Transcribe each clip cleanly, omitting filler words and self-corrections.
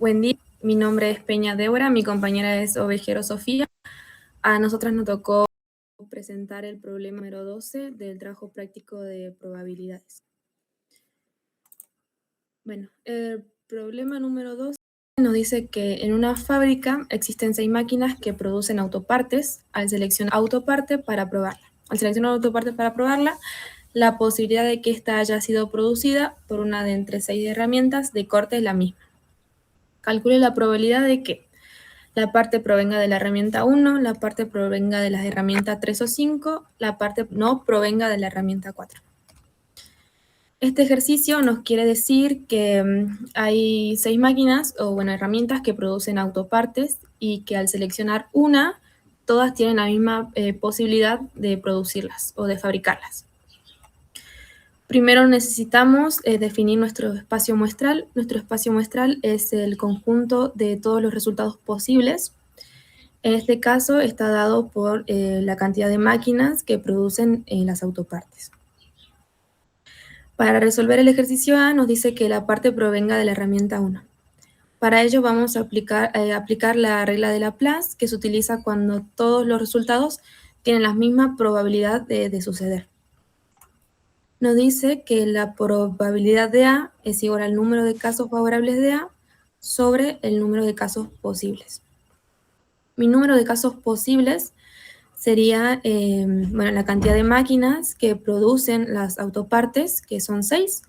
Buen día, mi nombre es Peña Débora, mi compañera es Ovejero Sofía. A nosotras nos tocó presentar el problema número 12 del trabajo práctico de probabilidades. Bueno, el problema número 12 nos dice que en una fábrica existen 6 máquinas que producen autopartes. Al seleccionar autoparte para probarla, la posibilidad de que ésta haya sido producida por una de entre 6 herramientas de corte es la misma. Calcule la probabilidad de que la parte provenga de la herramienta 1, la parte provenga de las herramientas 3 o 5, la parte no provenga de la herramienta 4. Este ejercicio nos quiere decir que hay 6 máquinas o herramientas que producen autopartes y que al seleccionar una, todas tienen la misma posibilidad de producirlas o de fabricarlas. Primero necesitamos definir nuestro espacio muestral. Nuestro espacio muestral es el conjunto de todos los resultados posibles. En este caso está dado por la cantidad de máquinas que producen las autopartes. Para resolver el ejercicio A nos dice que la parte provenga de la herramienta 1. Para ello vamos a aplicar la regla de Laplace, que se utiliza cuando todos los resultados tienen la misma probabilidad de suceder. Nos dice que la probabilidad de A es igual al número de casos favorables de A sobre el número de casos posibles. Mi número de casos posibles sería la cantidad de máquinas que producen las autopartes, que son 6,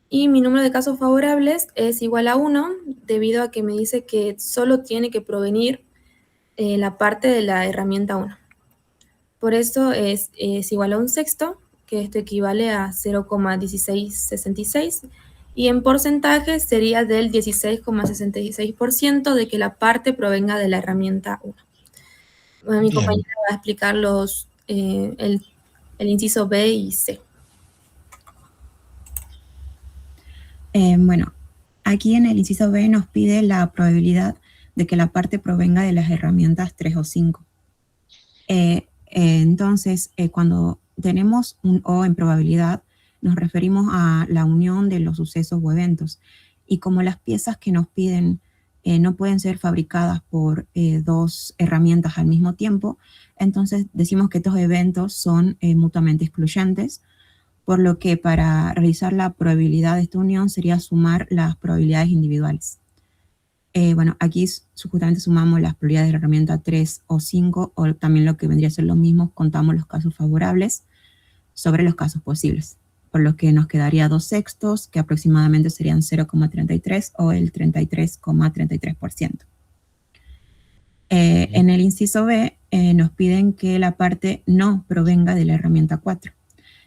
y mi número de casos favorables es igual a 1, debido a que me dice que solo tiene que provenir la parte de la herramienta 1. Por eso es igual a 1/6, que esto equivale a 0,1666, y en porcentaje sería del 16,66% de que la parte provenga de la herramienta 1. Bueno, mi compañera va a explicar el inciso B y C. Bueno, aquí en el inciso B nos pide la probabilidad de que la parte provenga de las herramientas 3 o 5. Entonces, cuando tenemos un O en probabilidad, nos referimos a la unión de los sucesos o eventos. Y como las piezas que nos piden no pueden ser fabricadas por 2 herramientas al mismo tiempo, entonces decimos que estos eventos son mutuamente excluyentes, por lo que para realizar la probabilidad de esta unión sería sumar las probabilidades individuales. Bueno, aquí justamente sumamos las probabilidades de la herramienta 3 o 5, o también lo que vendría a ser lo mismo, contamos los casos favorables sobre los casos posibles, por lo que nos quedaría 2/6, que aproximadamente serían 0,33 o el 33,33%. En el inciso B nos piden que la parte no provenga de la herramienta 4.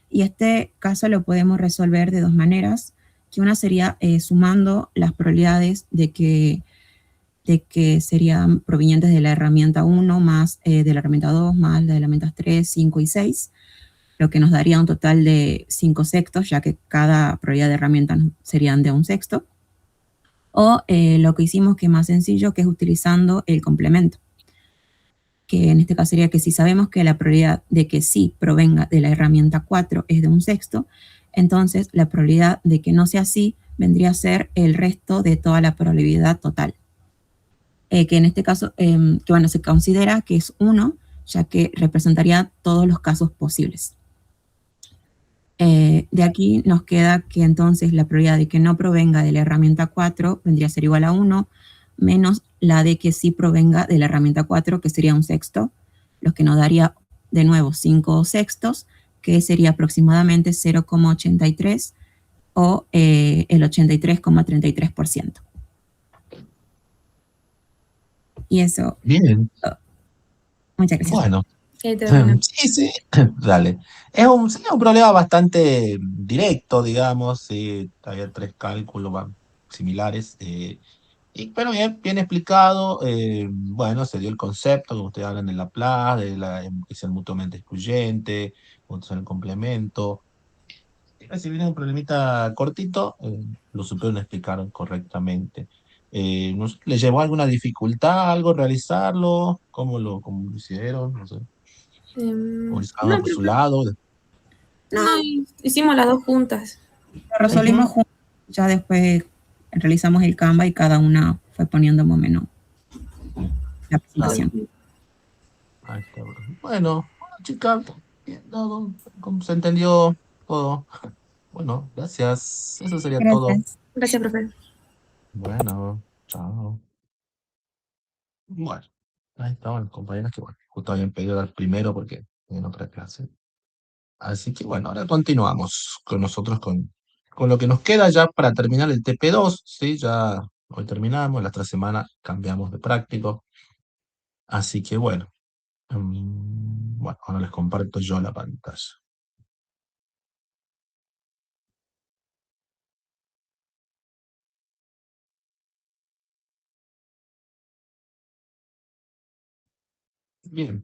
Y este caso lo podemos resolver de 2 maneras, que una sería sumando las probabilidades de que serían provenientes de la herramienta 1 más de la herramienta 2 más de las herramientas 3, 5 y 6, lo que nos daría un total de 5/6, ya que cada probabilidad de herramientas serían de 1/6. O lo que hicimos, que es más sencillo, que es utilizando el complemento, que en este caso sería que si sabemos que la probabilidad de que sí provenga de la herramienta 4 es de 1/6, entonces la probabilidad de que no sea así vendría a ser el resto de toda la probabilidad total. Que en este caso, se considera que es 1, ya que representaría todos los casos posibles. De aquí nos queda que entonces la probabilidad de que no provenga de la herramienta 4 vendría a ser igual a 1, menos la de que sí provenga de la herramienta 4, que sería 1/6, lo que nos daría de nuevo 5/6, que sería aproximadamente 0,83 o el 83,33%. Y eso. Bien. Muchas gracias. Bueno. Sí, dale. Es un problema bastante directo, digamos. Sí, había 3 cálculos similares. Pero bien explicado. Bueno, se dio el concepto, como ustedes hablan de Laplace, que es el mutuamente excluyente, son el complemento. Si viene un problemita cortito, lo supieron explicar correctamente. No sé, ¿le llevó alguna dificultad algo realizarlo? ¿Cómo lo hicieron? No sé. ¿O cada uno por su lado? No, hicimos las 2 juntas. Lo resolvimos juntos, ya después realizamos el Canva y cada una fue poniendo más o menos la presentación. Ahí está. Bueno, chicas, se entendió todo. Bueno, gracias. Eso sería todo. Gracias, profe. Bueno, chao. Bueno, ahí estaban los compañeros que, bueno, justo habían pedido al primero porque en otra clase. Así que, bueno, ahora continuamos con nosotros con lo que nos queda ya para terminar el TP2, ¿sí? Ya hoy terminamos, la otra semana cambiamos de práctico. Así que, bueno, bueno, ahora les comparto yo la pantalla. Bien.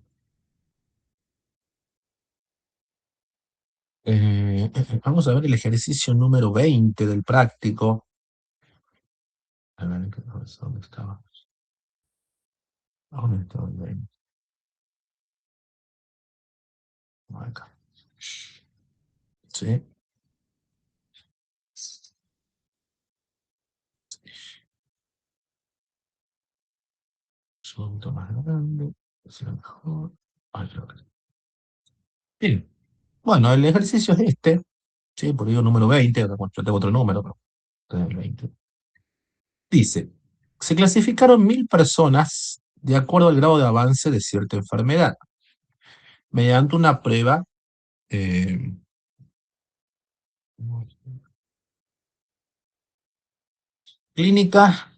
Vamos a ver el ejercicio número 20 del práctico. A ver, ¿dónde estaba? ¿Dónde estaba el 20? Acá. Sí. Un poquito más grande. Será mejor. Ahí lo veo. Bien. Bueno, el ejercicio es este. Sí, por digo número 20. Yo tengo otro número, pero este es el 20. Dice, se clasificaron 1000 personas de acuerdo al grado de avance de cierta enfermedad, mediante una prueba eh, clínica.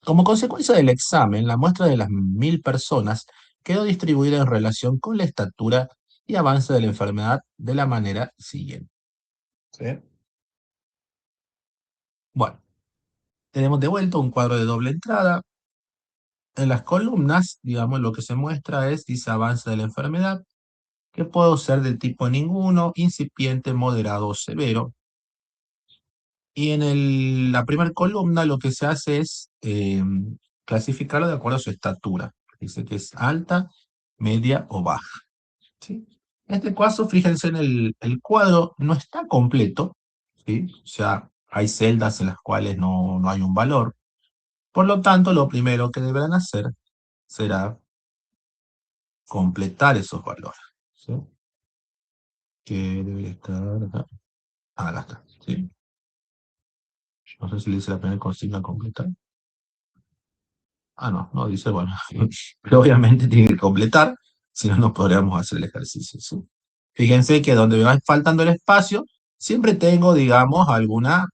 Como consecuencia del examen, la muestra de las 1000 personas quedó distribuida en relación con la estatura y avance de la enfermedad de la manera siguiente. ¿Sí? Bueno, tenemos de vuelta un cuadro de doble entrada. En las columnas, digamos, lo que se muestra es, dice, avance de la enfermedad, que puede ser del tipo ninguno, incipiente, moderado o severo. Y en la primera columna lo que se hace es clasificarlo de acuerdo a su estatura. Dice que es alta, media o baja. ¿Sí? En este caso, fíjense en el cuadro, no está completo, ¿sí? O sea, hay celdas en las cuales no hay un valor. Por lo tanto, lo primero que deberán hacer será completar esos valores. ¿Sí? Que debe estar acá. Acá está. ¿Sí? No sé si le dice la primera consigna completar. No dice, bueno, pero obviamente tiene que completar, si no, no podríamos hacer el ejercicio, ¿sí? Fíjense que donde me va faltando el espacio, siempre tengo, digamos, alguna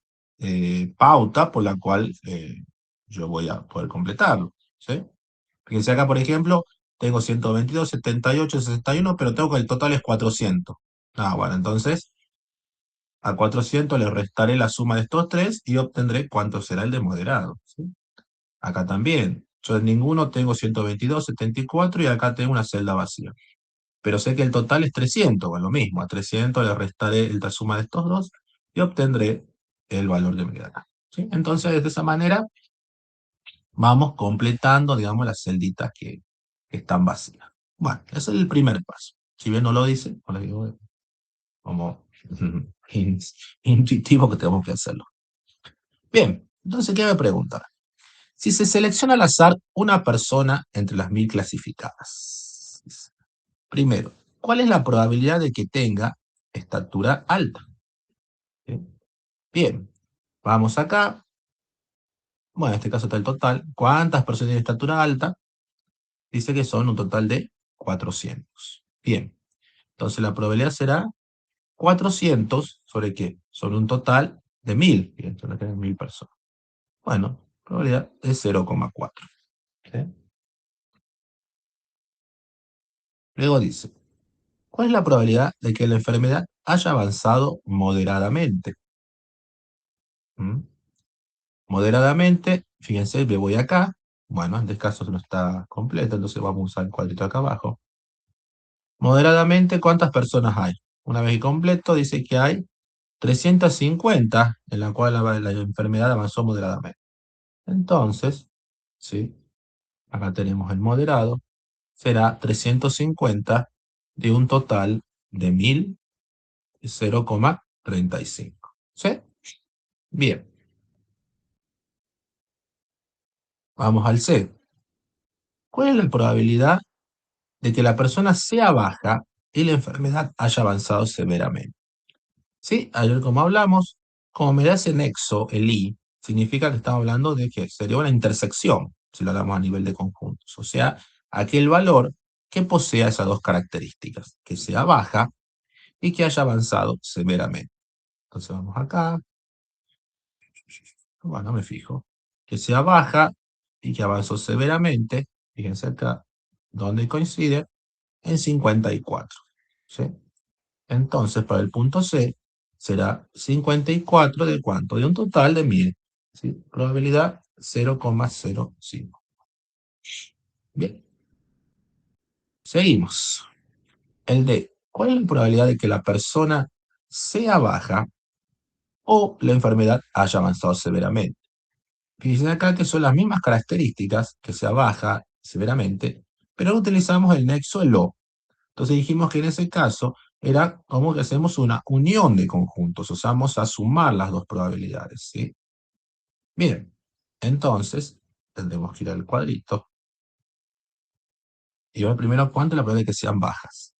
pauta por la cual yo voy a poder completarlo, ¿sí? Fíjense acá, por ejemplo, tengo 122, 78, 61, pero tengo que el total es 400. Bueno, entonces a 400 le restaré la suma de estos tres y obtendré cuánto será el de moderado, ¿sí? Acá también. Yo en ninguno tengo 122, 74 y acá tengo una celda vacía. Pero sé que el total es 300, bueno, lo mismo. A 300 le restaré la suma de estos dos y obtendré el valor de mi grado. ¿Sí? Entonces, de esa manera, vamos completando, digamos, las celditas que están vacías. Bueno, ese es el primer paso. Si bien no lo dice, no le digo como intuitivo que tenemos que hacerlo. Bien, entonces, ¿qué me preguntan? Si se selecciona al azar una persona entre las 1000 clasificadas. Primero, ¿cuál es la probabilidad de que tenga estatura alta? ¿Sí? Bien, vamos acá. Bueno, en este caso está el total. ¿Cuántas personas tienen estatura alta? Dice que son un total de 400. Bien, entonces la probabilidad será 400 sobre qué? Sobre un total de 1000. Bien, entonces tienen 1000 personas. Bueno, probabilidad es 0,4. ¿Sí? Luego dice, ¿cuál es la probabilidad de que la enfermedad haya avanzado moderadamente? ¿Mm? Moderadamente, fíjense, me voy acá. Bueno, en este caso no está completo, entonces vamos a usar el cuadrito acá abajo. Moderadamente, ¿cuántas personas hay? Una vez completo, dice que hay 350, en la cual la enfermedad avanzó moderadamente. Entonces, ¿sí? Acá tenemos el moderado, será 350 de un total de 1000, 0,35. ¿Sí? Bien. Vamos al C. ¿Cuál es la probabilidad de que la persona sea baja y la enfermedad haya avanzado severamente? ¿Sí? Ayer como hablamos, como me da ese nexo, el I, significa que estamos hablando de que sería una intersección, si lo hablamos a nivel de conjuntos. O sea, aquel valor que posea esas dos características, que sea baja y que haya avanzado severamente. Entonces vamos acá, bueno, me fijo, que sea baja y que avanzó severamente, fíjense acá, donde coincide, en 54. ¿Sí? Entonces, para el punto C, será 54 de cuánto? De un total de 1000. ¿Sí? Probabilidad 0,05. Bien, seguimos. El D. ¿Cuál es la probabilidad de que la persona sea baja o la enfermedad haya avanzado severamente? Fíjense acá que son las mismas características, que sea baja severamente, pero utilizamos el nexo el O. Entonces dijimos que en ese caso era como que hacemos una unión de conjuntos, o sea, vamos a sumar las dos probabilidades, ¿sí? Bien, entonces tendremos que ir al cuadrito y ver primero cuánto es la probabilidad de que sean bajas.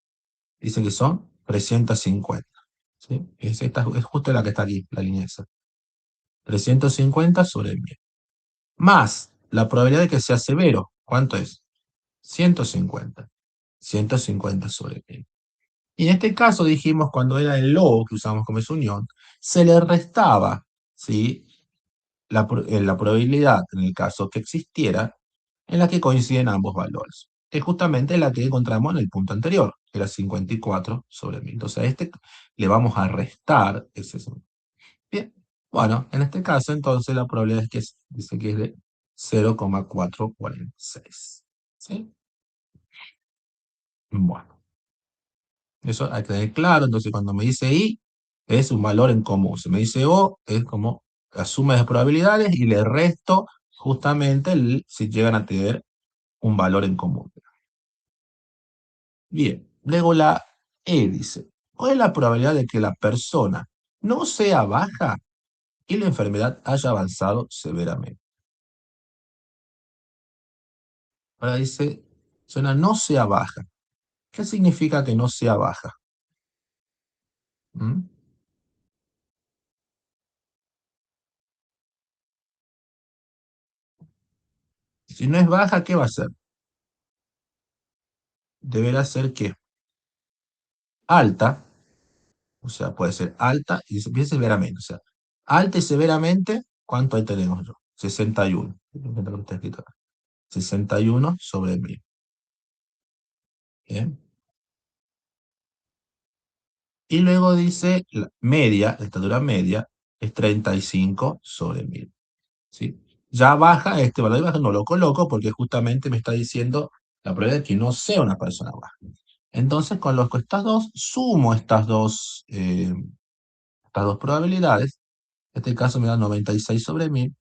Dice que son 350, ¿sí? Es justo la que está aquí, la línea esa. 350 sobre 1000. Más la probabilidad de que sea severo, ¿cuánto es? 150. 150 sobre 1000. Y en este caso dijimos, cuando era el lo que usamos como esa unión, se le restaba, ¿sí? la probabilidad, en el caso que existiera, en la que coinciden ambos valores. Que es justamente la que encontramos en el punto anterior, que era 54 sobre 1000. Entonces a este le vamos a restar ese. Bien, bueno, en este caso entonces la probabilidad es que dice que es de 0,446. ¿Sí? Bueno. Eso hay que tener claro. Entonces, cuando me dice I, es un valor en común. Si me dice O, es como la suma de probabilidades y le resto justamente si llegan a tener un valor en común. Bien, luego la E dice, ¿cuál es la probabilidad de que la persona no sea baja y la enfermedad haya avanzado severamente? Ahora dice, suena no sea baja. ¿Qué significa que no sea baja? ¿Mm? Si no es baja, ¿qué va a ser? Deberá ser ¿qué? Alta. O sea, puede ser alta y bien severamente. O sea, alta y severamente, ¿cuánto ahí tenemos yo? 61. 61 sobre 1000. Bien. Y luego dice la media, la estatura media, es 35 sobre 1000. ¿Sí? Ya baja, este valor de baja no lo coloco porque justamente me está diciendo la probabilidad de que no sea una persona baja. Entonces, con estas dos, sumo estas dos probabilidades. En este caso me da 96 sobre 1000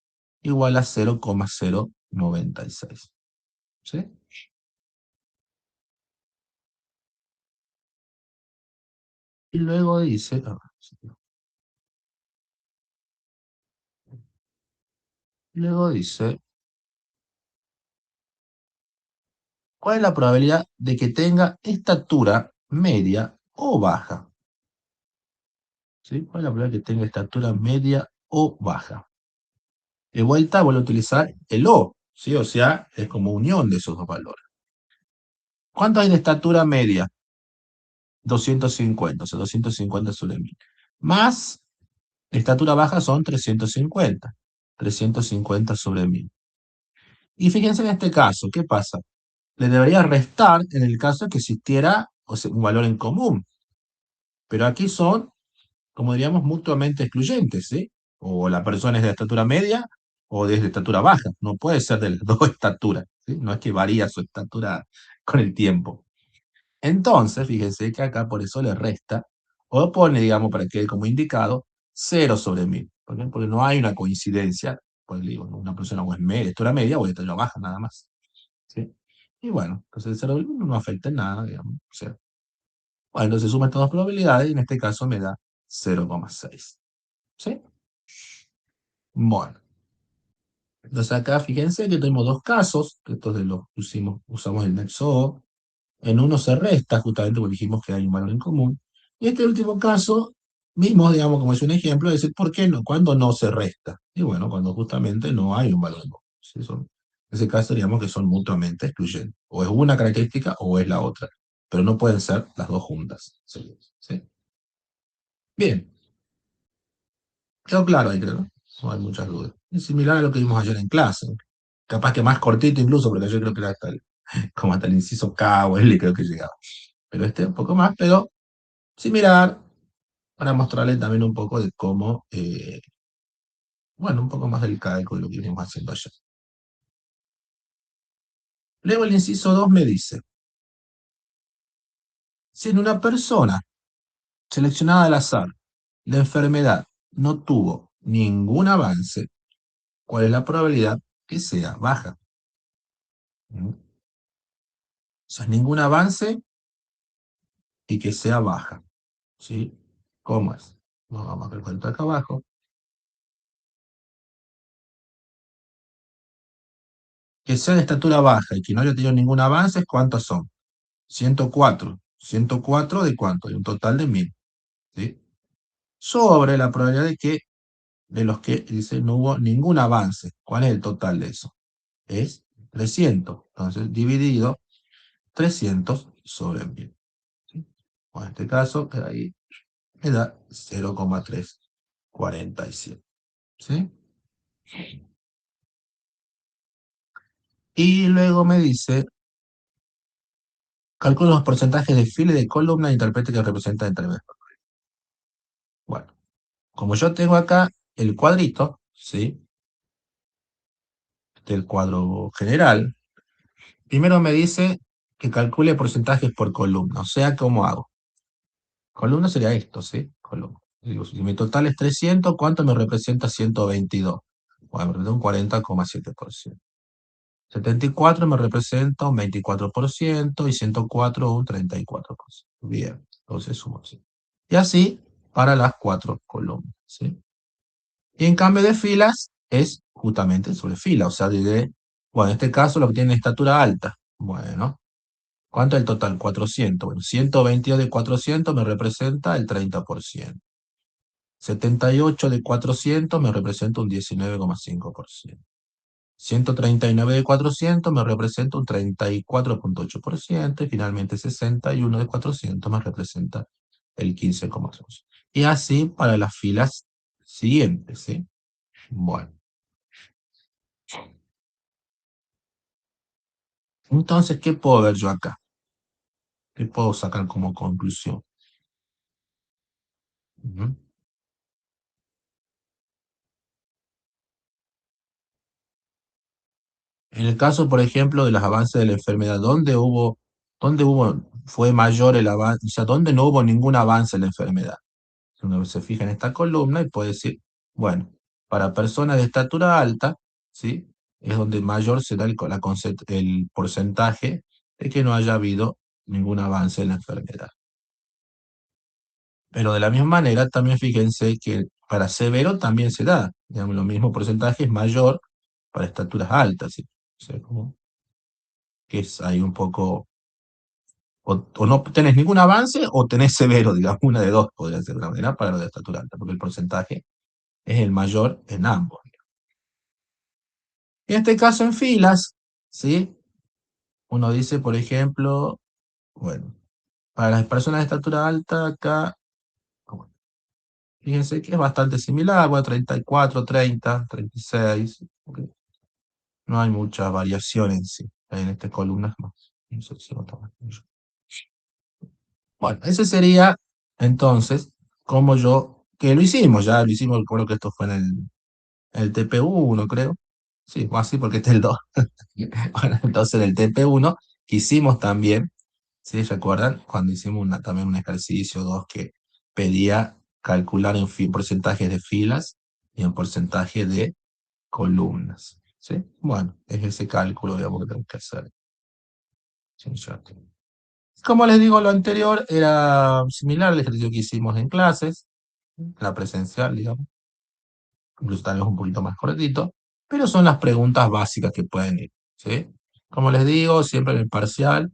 igual a 0,096. ¿Sí? Y luego dice, ¿cuál es la probabilidad de que tenga estatura media o baja? ¿Sí? ¿Cuál es la probabilidad de que tenga estatura media o baja? De vuelta vuelvo a utilizar el O, ¿sí? O sea, es como unión de esos dos valores. ¿Cuánto hay de estatura media? 250, o sea, 250 sobre 1000. Más estatura baja son 350. 350 sobre 1000. Y fíjense en este caso, ¿qué pasa? Le debería restar en el caso de que existiera, o sea, un valor en común. Pero aquí son, como diríamos, mutuamente excluyentes, ¿sí? O la persona es de estatura media o de estatura baja. No puede ser de las dos estaturas, ¿sí? No es que varía su estatura con el tiempo. Entonces, fíjense que acá por eso le resta, o pone, digamos, para que quede como indicado, 0 sobre 1000. ¿Por qué? Porque no hay una coincidencia. Pues digo, una persona o es media, estatura media o de estatura baja, nada más. ¿Sí? Y bueno, entonces el 0 sobre 1000 no afecta en nada, digamos. O sea, bueno, entonces suma estas dos probabilidades y en este caso me da 0,6. ¿Sí? Bueno, Entonces acá fíjense que tenemos dos casos, que estos de los usamos el nexo O. En uno se resta, justamente porque dijimos que hay un valor en común. Y este último caso, vimos, digamos, como es un ejemplo, es decir, ¿por qué no? Cuando no se resta. Y bueno, cuando justamente no hay un valor en común. ¿Sí? En ese caso, digamos que son mutuamente excluyentes. O es una característica o es la otra. Pero no pueden ser las dos juntas. ¿Sí? ¿Sí? Bien. Quedó claro ahí, creo, ¿no? No hay muchas dudas. Es similar a lo que vimos ayer en clase. Capaz que más cortito incluso, porque yo creo que era como hasta el inciso K o L creo que llegaba. Pero este un poco más, pero similar, para mostrarles también un poco de cómo, bueno, un poco más del cálculo de lo que venimos haciendo ayer. Luego el inciso 2 me dice, si en una persona seleccionada al azar, la enfermedad no tuvo ningún avance, ¿cuál es la probabilidad que sea baja? ¿Mm? O sea, ningún avance y que sea baja. ¿Sí? ¿Cómo es? Nos vamos a ver cuenta acá abajo. Que sea de estatura baja y que no haya tenido ningún avance, ¿cuántos son? 104. 104 de cuánto? De un total de 1000. ¿Sí? Sobre la probabilidad de los que dice no hubo ningún avance. ¿Cuál es el total de eso? Es 300. Entonces, dividido 300 sobre 1000. ¿Sí? Bueno, en este caso, ahí me da 0,347. ¿Sí? Y luego me dice, calcula los porcentajes de fila y de columna e interprete que representa entre vez. Bueno, como yo tengo acá el cuadrito, ¿sí? Del cuadro general, primero me dice que calcule porcentajes por columna. O sea, ¿cómo hago? Columna sería esto, ¿sí? Columna. Digo, si mi total es 300, ¿cuánto me representa 122? Bueno, me representa un 40,7%. 74 me representa un 24% y 104 un 34%. Bien, entonces sumo así. Y así para las 4 columnas, ¿sí? Y en cambio de filas es justamente sobre fila, o sea, bueno, en este caso lo que tiene estatura alta. Bueno, ¿cuánto es el total? 400. Bueno, 122 de 400 me representa el 30%. 78 de 400 me representa un 19,5%. 139 de 400 me representa un 34,8%. Y finalmente 61 de 400 me representa el 15,8%. Y así para las filas siguientes, ¿sí? Bueno. Entonces, ¿qué puedo ver yo acá? ¿Qué puedo sacar como conclusión? Ujú. En el caso, por ejemplo, de los avances de la enfermedad, fue mayor el avance? O sea, ¿dónde no hubo ningún avance en la enfermedad? Uno se fija en esta columna y puede decir, bueno, para personas de estatura alta, ¿sí? Es donde mayor será el porcentaje de que no haya habido ningún avance en la enfermedad. Pero de la misma manera, también fíjense que para severo también se da, digamos, los mismos porcentajes mayor para estaturas altas, ¿sí? O sea, como que es ahí un poco, o no tenés ningún avance o tenés severo, digamos, una de dos podría ser de la manera para lo de estatura alta, porque el porcentaje es el mayor en ambos. En este caso en filas, ¿sí? Uno dice, por ejemplo, bueno, para las personas de estatura alta acá, bueno, fíjense que es bastante similar, bueno, 34, 30, 36, ok. No hay mucha variación en sí, en estas columnas más. No sé si nota más. Bueno, ese sería entonces como que lo hicimos, ya lo hicimos, creo que esto fue en el TP1, creo. Sí, o así porque este es el 2. Bueno, entonces en el TP1 hicimos también, ¿sí? ¿Recuerdan? Cuando hicimos también un ejercicio 2 que pedía calcular en porcentajes de filas y en porcentaje de columnas. ¿Sí? Bueno, es ese cálculo, digamos, que tenemos que hacer. Sí, como les digo, lo anterior era similar al ejercicio que hicimos en clases, la presencial, digamos. Incluso tal vez un poquito más cortito. pero son las preguntas básicas que pueden ir, ¿sí? Como les digo, siempre en el parcial,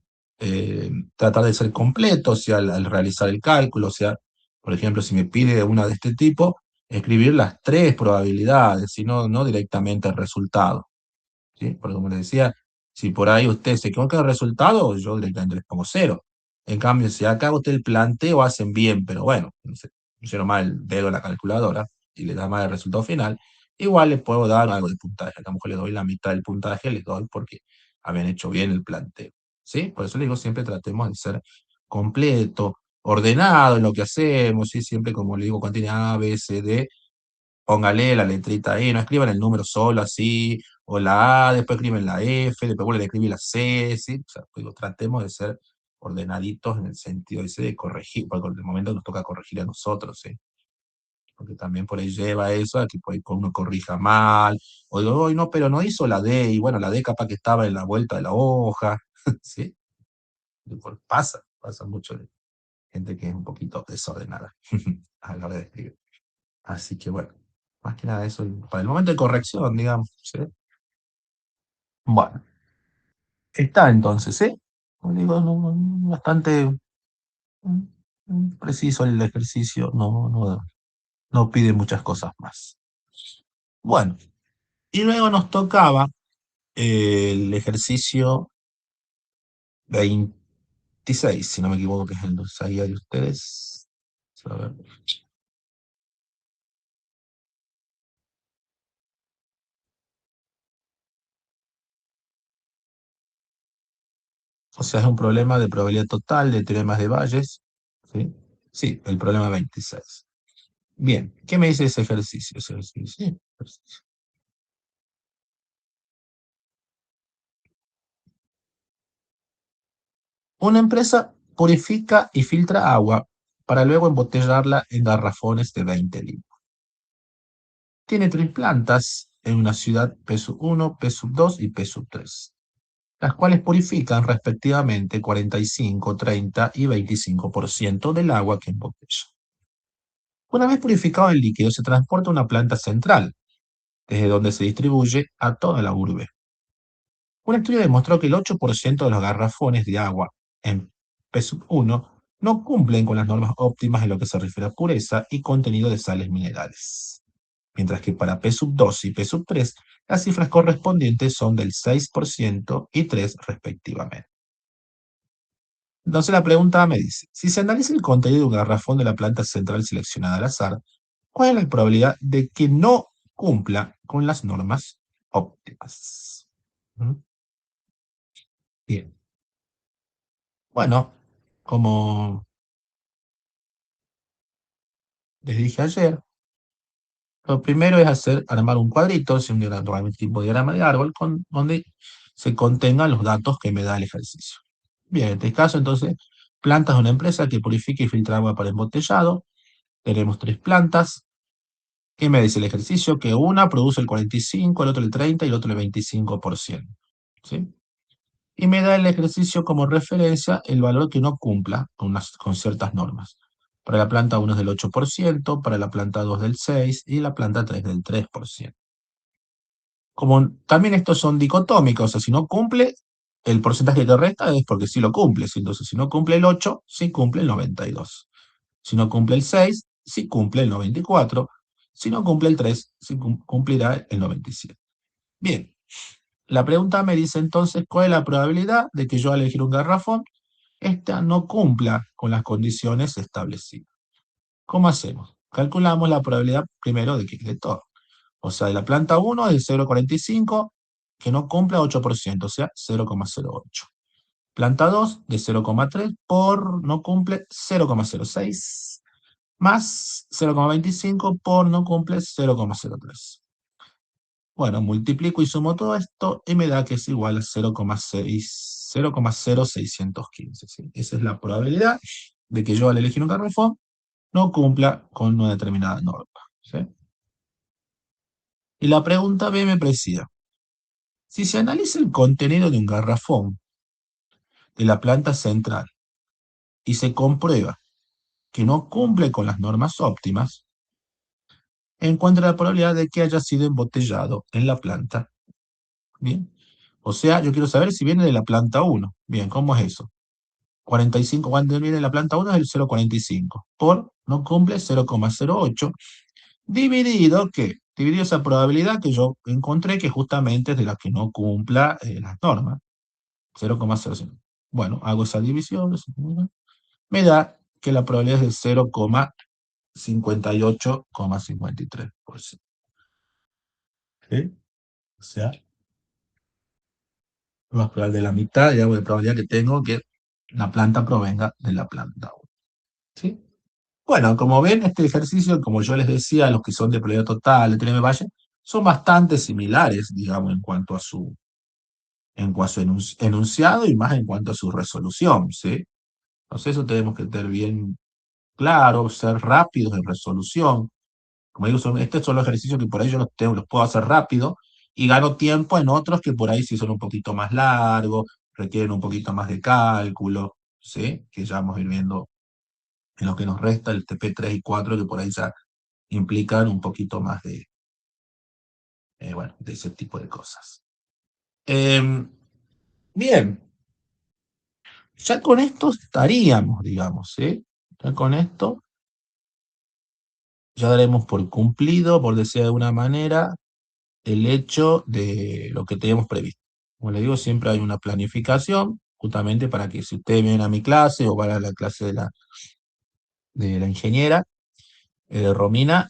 tratar de ser completo, o sea, al realizar el cálculo, o sea, por ejemplo, si me pide una de este tipo, escribir las tres probabilidades, sino no directamente el resultado, ¿sí? Porque como les decía, si por ahí usted se equivoca el resultado, yo directamente les pongo cero. En cambio, si acá usted el planteo hacen bien, pero bueno, no sé, pusieron mal el dedo en la calculadora y le da mal el resultado final, igual le puedo dar algo de puntaje. A lo mejor le doy la mitad del puntaje, les doy porque habían hecho bien el planteo. ¿Sí? Por eso le digo, siempre tratemos de ser completo, ordenado en lo que hacemos, ¿sí? Siempre como le digo, cuando tiene A, B, C, D, póngale la letrita E, no escriban el número solo así, o la A, después escriben la F, después vuelven a escribir la C, ¿sí? O sea, digo, tratemos de ser ordenaditos en el sentido ese de corregir, porque en el momento nos toca corregir a nosotros, ¿sí? Porque también por ahí lleva eso a que por ahí uno corrija mal, o digo, "Ay, no, pero no hizo la D", y bueno, la D capaz que estaba en la vuelta de la hoja, ¿sí? Y pasa mucho de gente que es un poquito desordenada a la hora de escribir. Así que bueno, más que nada eso, para el momento de corrección, digamos, ¿sí? Bueno, está entonces, ¿sí? Como digo, bastante preciso el ejercicio, no pide muchas cosas más. Bueno, y luego nos tocaba el ejercicio 26, si no me equivoco, que es el de guía de ustedes. A ver. O sea, es un problema de probabilidad total de teoremas de Bayes. ¿Sí? Sí, el problema 26. Bien, ¿qué me dice ese ejercicio? Sí, ejercicio. Una empresa purifica y filtra agua para luego embotellarla en garrafones de 20 litros. Tiene tres plantas en una ciudad P1, P2 y P3, las cuales purifican respectivamente 45, 30 y 25% del agua que embotella. Una vez purificado el líquido, se transporta a una planta central, desde donde se distribuye a toda la urbe. Un estudio demostró que el 8% de los garrafones de agua en P1 no cumplen con las normas óptimas en lo que se refiere a pureza y contenido de sales minerales, mientras que para P2 y P3 las cifras correspondientes son del 6% y 3% respectivamente. Entonces la pregunta me dice, si se analiza el contenido de un garrafón de la planta central seleccionada al azar, ¿cuál es la probabilidad de que no cumpla con las normas óptimas? ¿Mm? Bien. Bueno, como les dije ayer, lo primero es armar un cuadrito, si un tipo de diagrama de árbol, donde se contengan los datos que me da el ejercicio. Bien, en este caso, entonces, plantas de una empresa que purifica y filtra agua para embotellado. Tenemos tres plantas. ¿Qué me dice el ejercicio? Que una produce el 45, el otro el 30 y el otro el 25%. ¿Sí? Y me da el ejercicio como referencia el valor que no cumpla con ciertas normas. Para la planta 1 es del 8%, para la planta 2 del 6% y la planta 3 del 3%. Como también estos son dicotómicos, o sea, si no cumple, el porcentaje que resta es porque sí lo cumple. Entonces, si no cumple el 8, sí cumple el 92. Si no cumple el 6, sí cumple el 94. Si no cumple el 3, sí cumplirá el 97. Bien, la pregunta me dice entonces cuál es la probabilidad de que yo al elegir un garrafón, esta no cumpla con las condiciones establecidas. ¿Cómo hacemos? Calculamos la probabilidad primero de todo. O sea, de la planta 1 es 0,45, que no cumple 8%, o sea, 0,08. Planta 2 de 0,3 por no cumple 0,06, más 0,25 por no cumple 0,03. Bueno, multiplico y sumo todo esto y me da que es igual a 0,0615. ¿Sí? Esa es la probabilidad de que yo al elegir un garrafón no cumpla con una determinada norma. ¿Sí? Y la pregunta B me precisa. Si se analiza el contenido de un garrafón de la planta central y se comprueba que no cumple con las normas óptimas, encuentra la probabilidad de que haya sido embotellado en la planta. Bien. O sea, yo quiero saber si viene de la planta 1. Bien, ¿cómo es eso? 45, cuando viene de la planta 1 es el 0,45. Por no cumple 0,08. Dividido, ¿qué? Dividido esa probabilidad que yo encontré que justamente es de la que no cumpla las normas. 0,05. Bueno, hago esa división. Me da que la probabilidad es de 0,58,53%. ¿Sí? O sea, más probable de la mitad, digamos, de probabilidad que tengo que la planta provenga de la planta 1. ¿Sí? Bueno, como ven, este ejercicio, como yo les decía, los que son de probabilidad total, de Teorema de Bayes, son bastante similares, digamos, en cuanto a su enunciado y más en cuanto a su resolución, ¿sí? Entonces eso tenemos que tener bien claro, ser rápidos en resolución. Como digo, estos son los ejercicios que por ahí yo los puedo hacer rápido y gano tiempo en otros que por ahí sí son un poquito más largos, requieren un poquito más de cálculo, ¿sí? Que ya vamos a ir viendo en lo que nos resta el TP3 y 4, que por ahí ya implican un poquito más bueno, de ese tipo de cosas. Bien, ya con esto estaríamos, digamos, ¿sí? Ya con esto ya daremos por cumplido, por decir de alguna manera, el hecho de lo que teníamos previsto. Como les digo, siempre hay una planificación, justamente para que si ustedes vienen a mi clase o van a la clase de la ingeniera, Romina,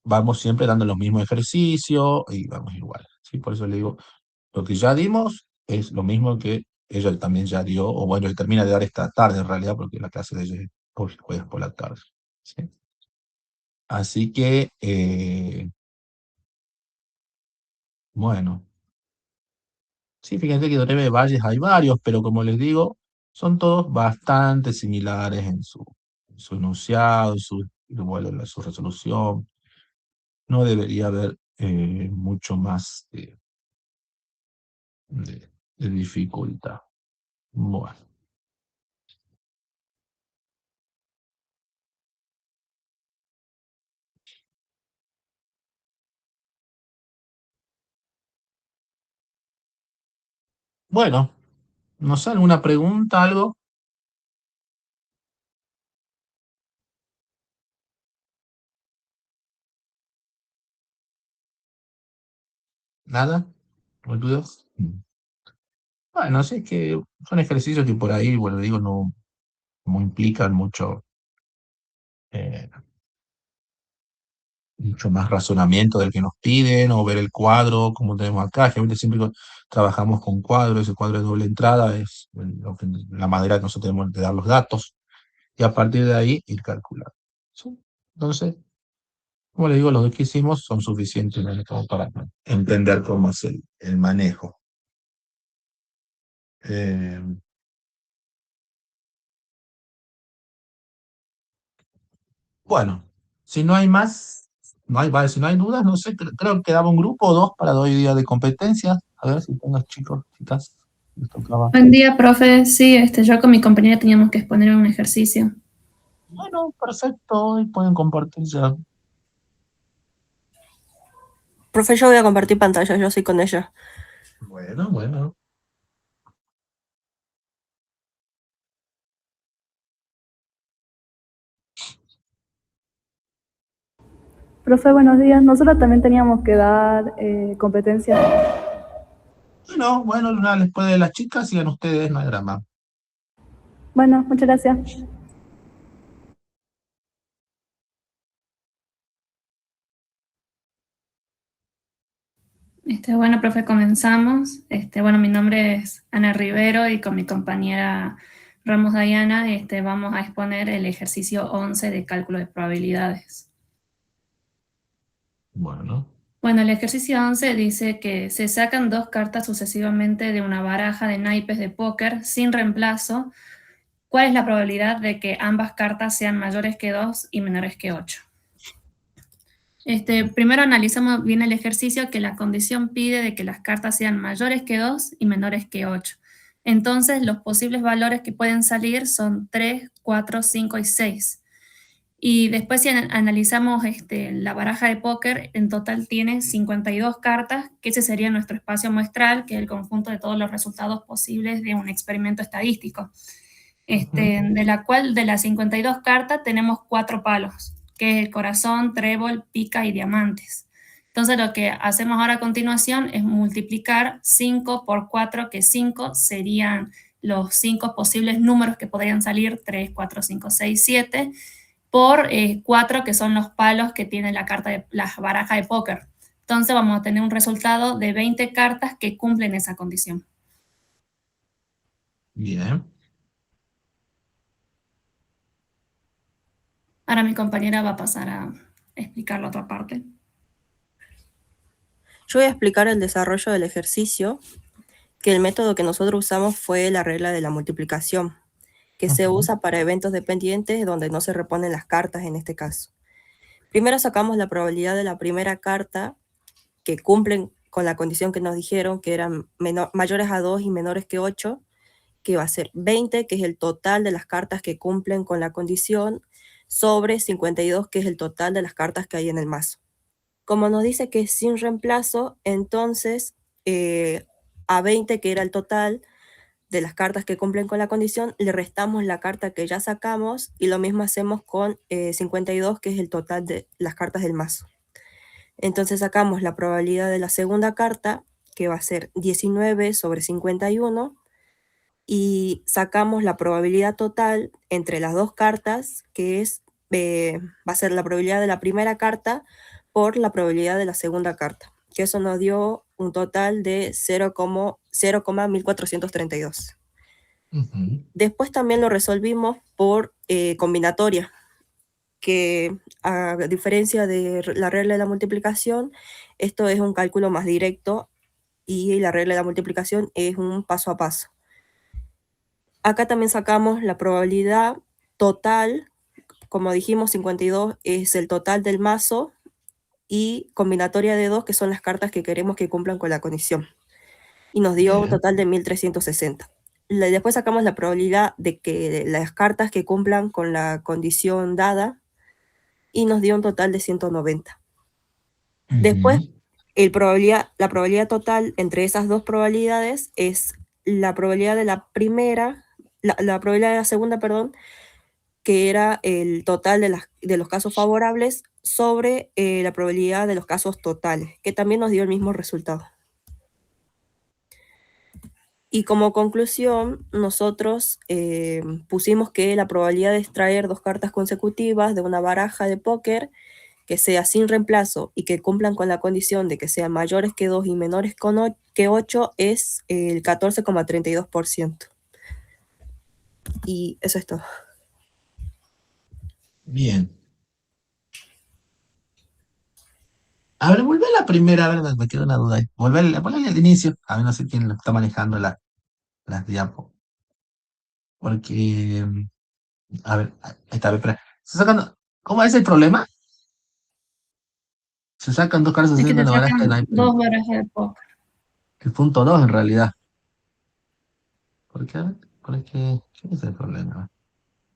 vamos siempre dando los mismos ejercicios y vamos igual. ¿Sí? Por eso le digo, lo que ya dimos es lo mismo que ella también ya dio, o bueno, él termina de dar esta tarde en realidad, porque la clase de ella es hoy, jueves por la tarde. ¿Sí? Así que, bueno, sí, fíjense que de Teorema de Bayes hay varios, pero como les digo, son todos bastante similares en su enunciado, bueno, su resolución. No debería haber mucho más de dificultad. Bueno. Bueno, no sé, ¿alguna pregunta, algo? ¿Nada? ¿Boludos? Bueno, sí, es que son ejercicios que por ahí, bueno, digo, no implican eh, mucho más razonamiento del que nos piden, o ver el cuadro, como tenemos acá. Generalmente siempre trabajamos con cuadros, ese cuadro de doble entrada es la manera que nosotros tenemos de dar los datos, y a partir de ahí ir calculando. ¿Sí? Entonces, como les digo, los dos que hicimos son suficientes, ¿no?, como para entender cómo es el manejo. Eh, bueno, si no hay más, vale, si no hay dudas, no sé, creo que quedaba un grupo o dos para hoy día de competencias. A ver si tengo chicos, chicas, les tocaba. Buen día, profe. Sí, yo con mi compañera teníamos que exponer un ejercicio. Bueno, perfecto, hoy pueden compartir ya. Profe, yo voy a compartir pantalla, yo soy con ella. Bueno, bueno. Profe, buenos días. Nosotros también teníamos que dar competencias. Bueno, Luna, después de las chicas, sigan ustedes, no hay drama. Bueno, muchas gracias. Bueno, profe, comenzamos. Bueno, mi nombre es Ana Rivero y con mi compañera Ramos Dayana vamos a exponer el ejercicio 11 de cálculo de probabilidades. Bueno. Bueno, el ejercicio 11 dice que se sacan dos cartas sucesivamente de una baraja de naipes de póker sin reemplazo. ¿Cuál es la probabilidad de que ambas cartas sean mayores que 2 y menores que 8? Primero analizamos bien el ejercicio, que la condición pide de que las cartas sean mayores que 2 y menores que 8. Entonces, los posibles valores que pueden salir son 3, 4, 5 y 6. Y después si analizamos la baraja de póker, en total tiene 52 cartas, que ese sería nuestro espacio muestral, que es el conjunto de todos los resultados posibles de un experimento estadístico. De la cual, de las 52 cartas, tenemos 4 palos, que es el corazón, trébol, pica y diamantes. Entonces lo que hacemos ahora a continuación es multiplicar 5 por 4, que 5 serían los 5 posibles números que podrían salir, 3, 4, 5, 6, 7, por 4, que son los palos que tiene la baraja de póker. Entonces vamos a tener un resultado de 20 cartas que cumplen esa condición. Bien. Ahora mi compañera va a pasar a explicar la otra parte. Yo voy a explicar el desarrollo del ejercicio, que el método que nosotros usamos fue la regla de la multiplicación, que se usa para eventos dependientes donde no se reponen las cartas en este caso. Primero sacamos la probabilidad de la primera carta que cumplen con la condición que nos dijeron, que eran mayores a 2 y menores que 8, que va a ser 20, que es el total de las cartas que cumplen con la condición, sobre 52, que es el total de las cartas que hay en el mazo. Como nos dice que es sin reemplazo, entonces a 20, que era el total de las cartas que cumplen con la condición, le restamos la carta que ya sacamos y lo mismo hacemos con 52, que es el total de las cartas del mazo. Entonces sacamos la probabilidad de la segunda carta, que va a ser 19 sobre 51, y sacamos la probabilidad total entre las dos cartas, que es, va a ser la probabilidad de la primera carta por la probabilidad de la segunda carta, que eso nos dio un total de 0,1432. Después también lo resolvimos por combinatoria, que a diferencia de la regla de la multiplicación, esto es un cálculo más directo y la regla de la multiplicación es un paso a paso. Acá también sacamos la probabilidad total, como dijimos, 52 es el total del mazo, y combinatoria de 2, que son las cartas que queremos que cumplan con la condición. Y nos dio un total de 1360. Después sacamos la probabilidad de que las cartas que cumplan con la condición dada, y nos dio un total de 190. Después, la probabilidad total entre esas dos probabilidades es la probabilidad de la primera, la probabilidad de la segunda, perdón, que era el total de los casos favorables sobre la probabilidad de los casos totales, que también nos dio el mismo resultado. Y como conclusión, nosotros pusimos que la probabilidad de extraer 2 cartas consecutivas de una baraja de póker que sea sin reemplazo y que cumplan con la condición de que sean mayores que 2 y menores que 8 es el 14,32%. Y eso es todo. Bien. A ver, vuelve a la primera, a ver, me queda una duda ahí. Volver al inicio, a ver, no sé quién lo está manejando las diapos. Porque, a ver, ahí está, espera. ¿Cómo es el problema? Se sacan 2 cartas Es que haciendo te una baraja de sacan naipes. 2 barajas de póker. El punto 2 en realidad. ¿Por qué? ¿Qué es el problema?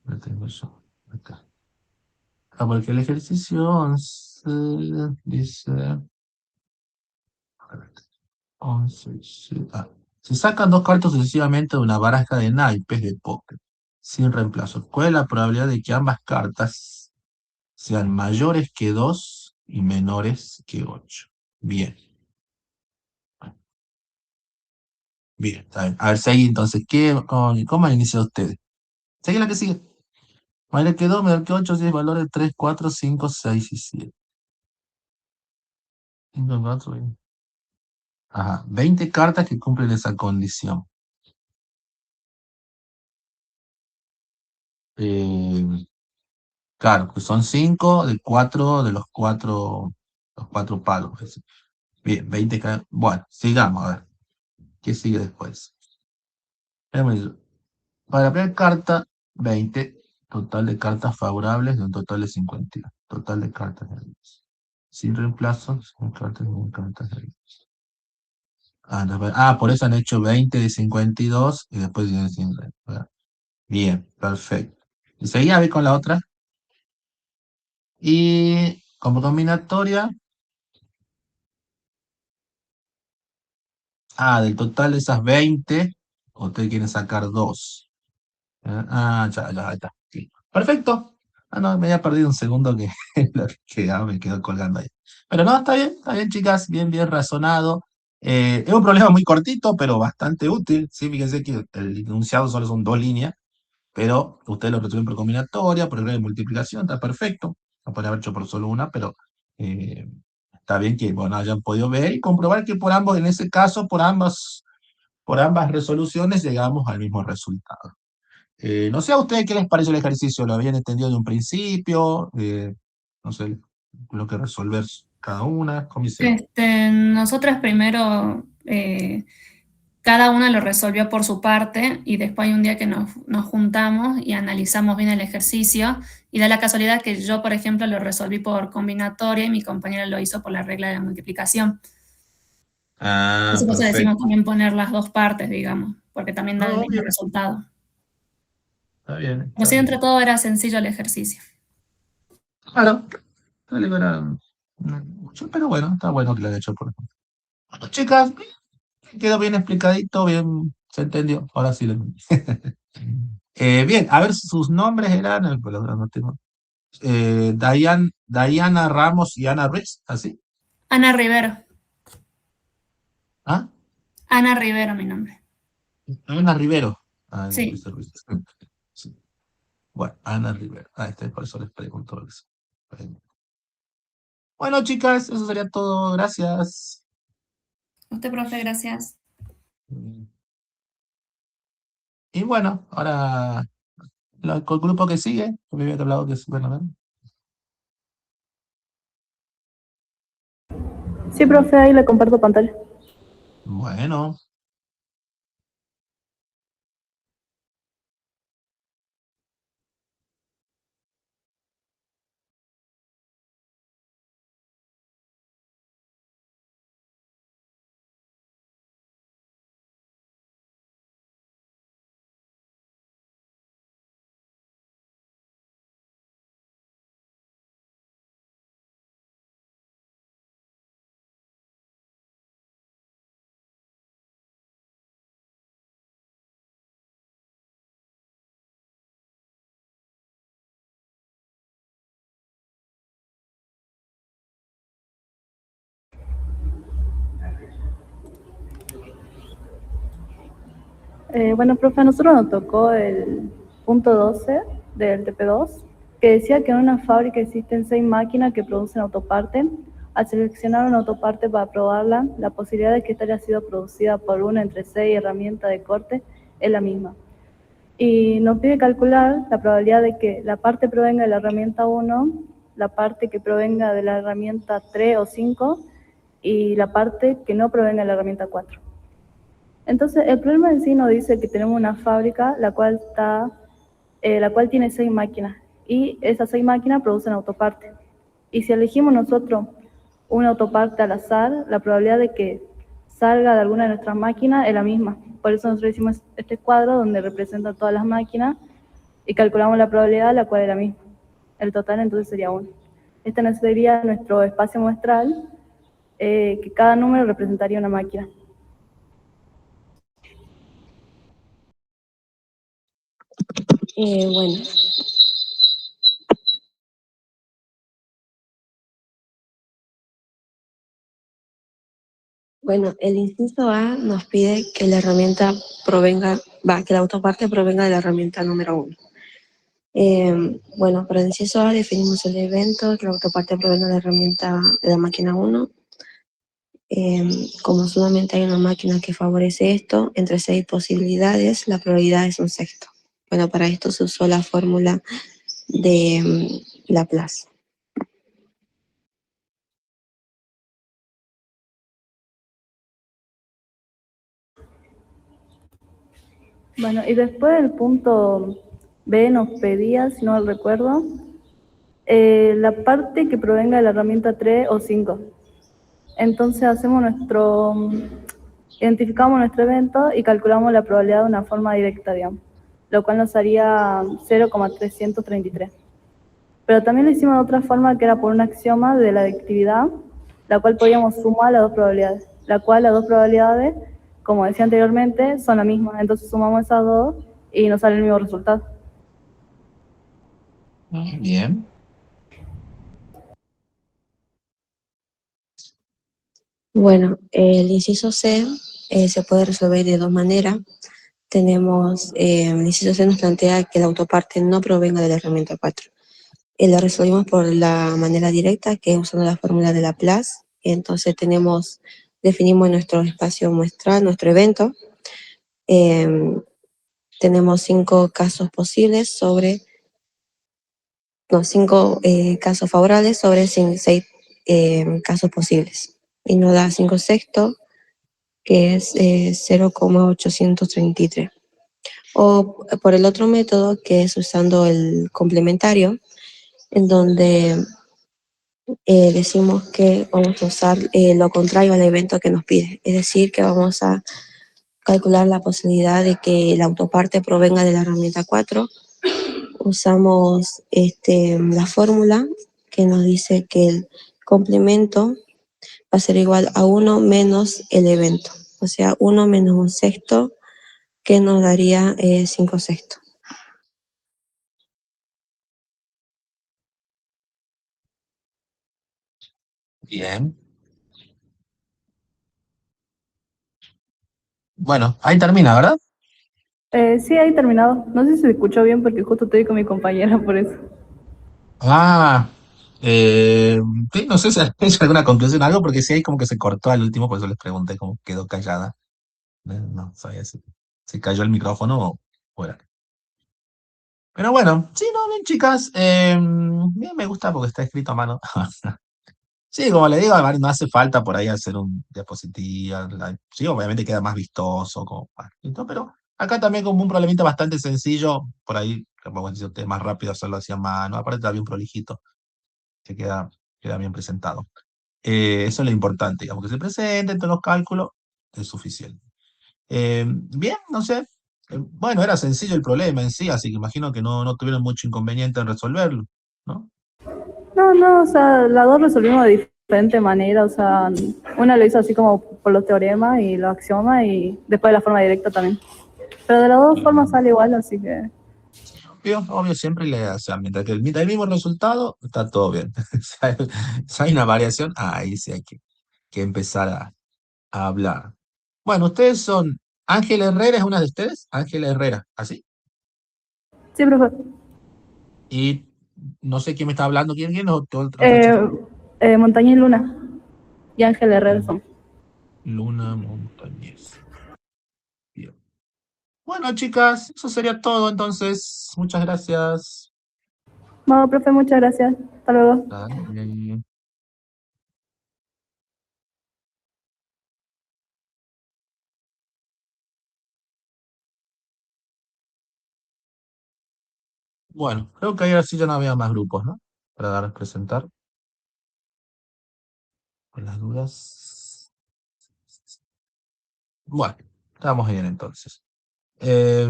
Lo tengo yo. Acá. Porque el ejercicio 11 dice. 11, sí. Se sacan 2 cartas sucesivamente de una baraja de naipes de póker, sin reemplazo. ¿Cuál es la probabilidad de que ambas cartas sean mayores que 2 y menores que 8? Bien. Bien, está bien. A ver, seguí entonces. ¿Cómo han iniciado ustedes? Seguí la que sigue. Mayor que 2, menor que 8, 10 valores 3, 4, 5, 6 y 7. 5, 4, 20. Ajá, 20 cartas que cumplen esa condición. Claro, pues son 5 de 4 de los 4 palos. Bien, 20 cartas. Bueno, sigamos a ver. ¿Qué sigue después? Para la primera carta, 20. Total de cartas favorables de un total de 52. Total de cartas de luz. Sin reemplazos, sin cartas de luz. Por eso han hecho 20 de 52 y después vienen sin reemplazos. Bien, perfecto. ¿Y seguía a ver con la otra? Y como combinatoria, del total de esas 20, usted quiere sacar 2. Ya, ahí está. Sí. Perfecto. No, me había perdido un segundo que, me quedó colgando ahí. Pero no, está bien, chicas, bien, bien razonado. Es un problema muy cortito, pero bastante útil. Sí, fíjense que el enunciado solo son 2 líneas, pero ustedes lo resuelven por combinatoria, por regla de multiplicación, está perfecto. No podría haber hecho por solo una, pero eh, está bien que bueno, hayan podido ver y comprobar que por ambos, en ese caso, por ambas resoluciones llegamos al mismo resultado. No sé a ustedes qué les pareció el ejercicio, ¿lo habían entendido de un principio? No sé, lo que resolver cada una, ¿cómo hicieron? Nosotras primero, cada una lo resolvió por su parte y después hay un día que nos juntamos y analizamos bien el ejercicio y da la casualidad que yo, por ejemplo, lo resolví por combinatoria y mi compañera lo hizo por la regla de la multiplicación. Por eso decimos Perfecto. también poner las dos partes, digamos, porque también da el mismo Obvio. resultado. Está bien. Así entre todo era sencillo el ejercicio. Claro, mucho, pero bueno, está bueno que lo han hecho por ejemplo. Bueno, chicas, quedó bien explicadito, bien, se entendió. Ahora sí lo entendí. Bien, a ver, sus nombres eran, pues los anoté, ¿no? Diana Ramos y Ana Ruiz, ¿así? Ana Rivero. ¿Ah? Ana Rivero, mi nombre. Ana Rivero. No, Sí. Ruiz. Sí. Bueno, Ana Rivero. Por eso les pregunto eso. Bueno, chicas, eso sería todo. Gracias. Usted, profe, gracias. Y bueno, ahora el grupo que sigue, que me había hablado que es, bueno, ¿no? Sí, profe, ahí le comparto pantalla. Bueno. Bueno, profe, a nosotros nos tocó el punto 12 del TP2, que decía que en una fábrica existen 6 máquinas que producen autoparte. Al seleccionar una autoparte para probarla, la posibilidad de que esta haya sido producida por una entre 6 herramientas de corte es la misma. Y nos pide calcular la probabilidad de que la parte provenga de la herramienta 1, la parte que provenga de la herramienta 3 o 5 y la parte que no provenga de la herramienta 4. Entonces, el problema en sí nos dice que tenemos una fábrica la cual tiene 6 máquinas y esas 6 máquinas producen autoparte. Y si elegimos nosotros una autoparte al azar, la probabilidad de que salga de alguna de nuestras máquinas es la misma. Por eso nosotros hicimos este cuadro donde representa todas las máquinas y calculamos la probabilidad, la cual es la misma. El total entonces sería 1. Este sería nuestro espacio muestral, que cada número representaría una máquina. Bueno. Bueno, el inciso A nos pide que la herramienta que la autoparte provenga de la herramienta número 1. Bueno, para el inciso A definimos el evento, que la autoparte provenga de la máquina 1. Como solamente hay una máquina que favorece esto, entre 6 posibilidades, la probabilidad es un sexto. Bueno, para esto se usó la fórmula de Laplace. Bueno, y después del punto B nos pedía, si no recuerdo, la parte que provenga de la herramienta 3 o 5. Entonces identificamos nuestro evento y calculamos la probabilidad de una forma directa, digamos, lo cual nos haría 0,333. Pero también lo hicimos de otra forma, que era por un axioma de la aditividad, la cual podíamos sumar las dos probabilidades, la cual las dos probabilidades, como decía anteriormente, son la misma. Entonces sumamos esas dos y nos sale el mismo resultado. Bien. Bueno, el inciso C se puede resolver de dos maneras. Tenemos, el inciso C nos plantea que la autoparte no provenga de la herramienta 4. Lo resolvimos por la manera directa, que es usando la fórmula de Laplace. Entonces definimos nuestro espacio muestral, nuestro evento. Tenemos 5 casos posibles cinco casos favorables sobre 6 casos posibles. Y nos da 5 sextos, que es 0,833. O por el otro método, que es usando el complementario, en donde decimos que vamos a usar lo contrario al evento que nos pide. Es decir, que vamos a calcular la posibilidad de que la autoparte provenga de la herramienta 4. Usamos la fórmula que nos dice que el complemento va a ser igual a 1 menos el evento. O sea, 1 menos un sexto, que nos daría 5 sextos. Bien. Bueno, ahí termina, ¿verdad? Sí, ahí terminado. No sé si se escuchó bien porque justo estoy con mi compañera por eso. Ah, eh, sí, no sé si has hecho alguna conclusión, algo, porque sí, ahí como que se cortó al último, por eso les pregunté cómo quedó callada. No sabía si cayó el micrófono o fuera. Pero bueno, sí, no, bien, chicas. Bien, me gusta porque está escrito a mano. Sí, como le digo, además no hace falta por ahí hacer un diapositiva. Sí, obviamente queda más vistoso, como, ¿no? Pero acá también como un problemita bastante sencillo, por ahí, como decía usted, más rápido hacerlo así a mano. Aparte está bien prolijito, que queda bien presentado. Eso es lo importante, digamos, que se presenten todos los cálculos, es suficiente. Bien, no sé. Bueno, era sencillo el problema en sí, así que imagino que no tuvieron mucho inconveniente en resolverlo, ¿no? No, o sea, las dos resolvimos de diferente manera. O sea, una lo hizo así como por los teoremas y los axiomas y después de la forma directa también. Pero de las dos formas sale igual, así que... Obvio, siempre o sea, mientras que da el mismo resultado, está todo bien. Si hay una variación, ahí sí hay que empezar a hablar. Bueno, ustedes son, Ángela Herrera es una de ustedes, Ángela Herrera, ¿así? Sí, profe. Y no sé quién me está hablando, quién o otra chica. Montañés Luna y Ángel Herrera son. Luna Montañez. Bien. Bueno, chicas, eso sería todo entonces. Muchas gracias. Bueno, profe, muchas gracias. Hasta luego. Dale. Bueno, creo que ahora sí ya no había más grupos, ¿no? Para dar a presentar. Con las dudas. Bueno, estamos bien entonces. Eh,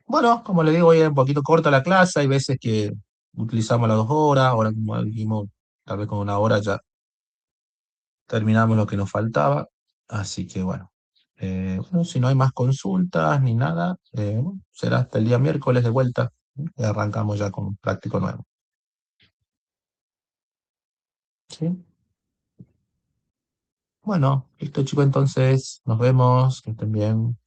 bueno, como le digo, hoy es un poquito corta la clase. Hay veces que utilizamos las 2 horas. Ahora, como dijimos, tal vez con 1 hora ya terminamos lo que nos faltaba. Así que bueno, si no hay más consultas ni nada, bueno, será hasta el día miércoles de vuelta. Y arrancamos ya con un práctico nuevo. ¿Sí? Bueno, listo chicos, entonces nos vemos, que estén bien.